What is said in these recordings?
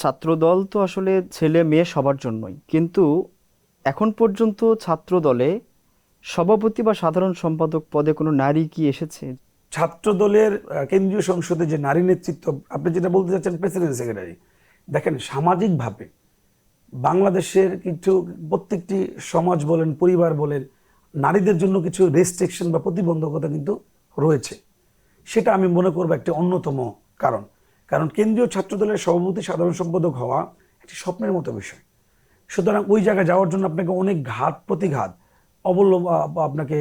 ছাত্রদল তো আসলে ছেলে মেয়ে সবার জন্যই, কিন্তু এখন পর্যন্ত ছাত্রদলে সভাপতি বা সাধারণ সম্পাদক পদে কোনো নারী কি এসেছে? ছাত্র দলের কেন্দ্রীয় সংসদে যে নারী নেতৃত্ব, আপনি যেটা বলতে চাচ্ছেন প্রেসিডেন্ট সেক্রেটারি, দেখেন সামাজিকভাবে বাংলাদেশের কিছু প্রত্যেকটি সমাজ বলেন, পরিবার বলেন, নারীদের জন্য কিছু রেস্ট্রিকশন বা প্রতিবন্ধকতা কিন্তু রয়েছে। সেটা আমি মনে করবো একটি অন্যতম কারণ। কারণ কেন্দ্রীয় ছাত্র দলের সভাপতি সাধারণ সম্পাদক হওয়া একটি স্বপ্নের মতো বিষয়। সুতরাং ওই জায়গায় যাওয়ার জন্য আপনাকে অনেক ঘাত প্রতিঘাত আপনাকে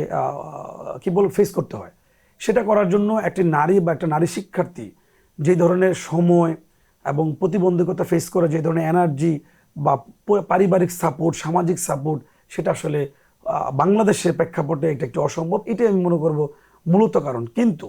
কি বল ফেস করতে হয়। সেটা করার জন্য একটি নারী বা একটা নারী শিক্ষার্থী যে ধরনের সময় এবং প্রতিবন্ধকতা ফেস করে, যে ধরনের এনার্জি বা পারিবারিক সাপোর্ট, সামাজিক সাপোর্ট, সেটা আসলে বাংলাদেশের প্রেক্ষাপটে এটা একটি অসম্ভব। এটাই আমি মনে করব মূলত কারণ। কিন্তু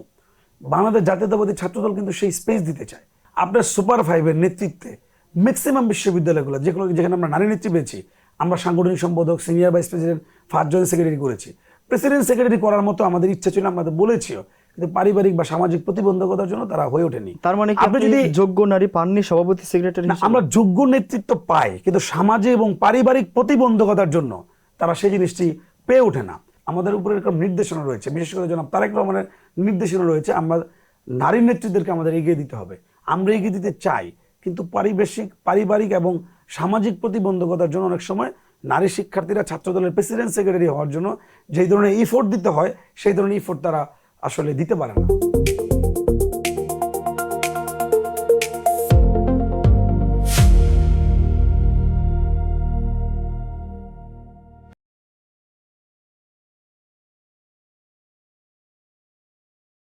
বাংলাদেশ জাতীয়তাবাদী ছাত্রদল কিন্তু সেই স্পেস দিতে চায়। আপনার সুপার ফাইভের নেতৃত্বে ম্যাক্সিমাম বিশ্ববিদ্যালয়গুলো যেখানে আমরা নারী নেত্রী পেয়েছি, আমরা সাংগঠনিক সম্পাদক, senior vice president, first joint secretary করেছি। প্রেসিডেন্ট সেক্রেটারি করার মতো আমাদের ইচ্ছা ছিল, আমরা তো বলেছিও, কিন্তু পারিবারিক বা সামাজিক প্রতিবন্ধকতার জন্য তারা হয়ে ওঠেনি। তার মানে কি আপনি আপনি যদি যোগ্য নারী পাননি সভাপতি সেক্রেটারি না, হিসেবে? আমরা যোগ্য নেতৃত্ব পাই, কিন্তু সমাজে এবং পারিবারিক প্রতিবন্ধকতার জন্য তারা সেই জিনিসটি পেয়ে ওঠে না। আমাদের উপরে এরকম নির্দেশনা রয়েছে, বিশেষ করে জনাব তারেক রহমানের নির্দেশনা রয়েছে, আমরা নারী নেত্রীদেরকে আমাদের এগিয়ে দিতে হবে। আমরা এগিয়ে দিতে চাই, কিন্তু পারিবারিক এবং সামাজিক প্রতিবন্ধকতার জন্য অনেক সময় নারী শিক্ষার্থীরা ছাত্রদলের প্রেসিডেন্ট সেক্রেটারি হওয়ার জন্য যেই ধরনের ইফোর্ট দিতে হয়, সেই ধরনের ইফোর্ট তারা আসলে দিতে পারে না।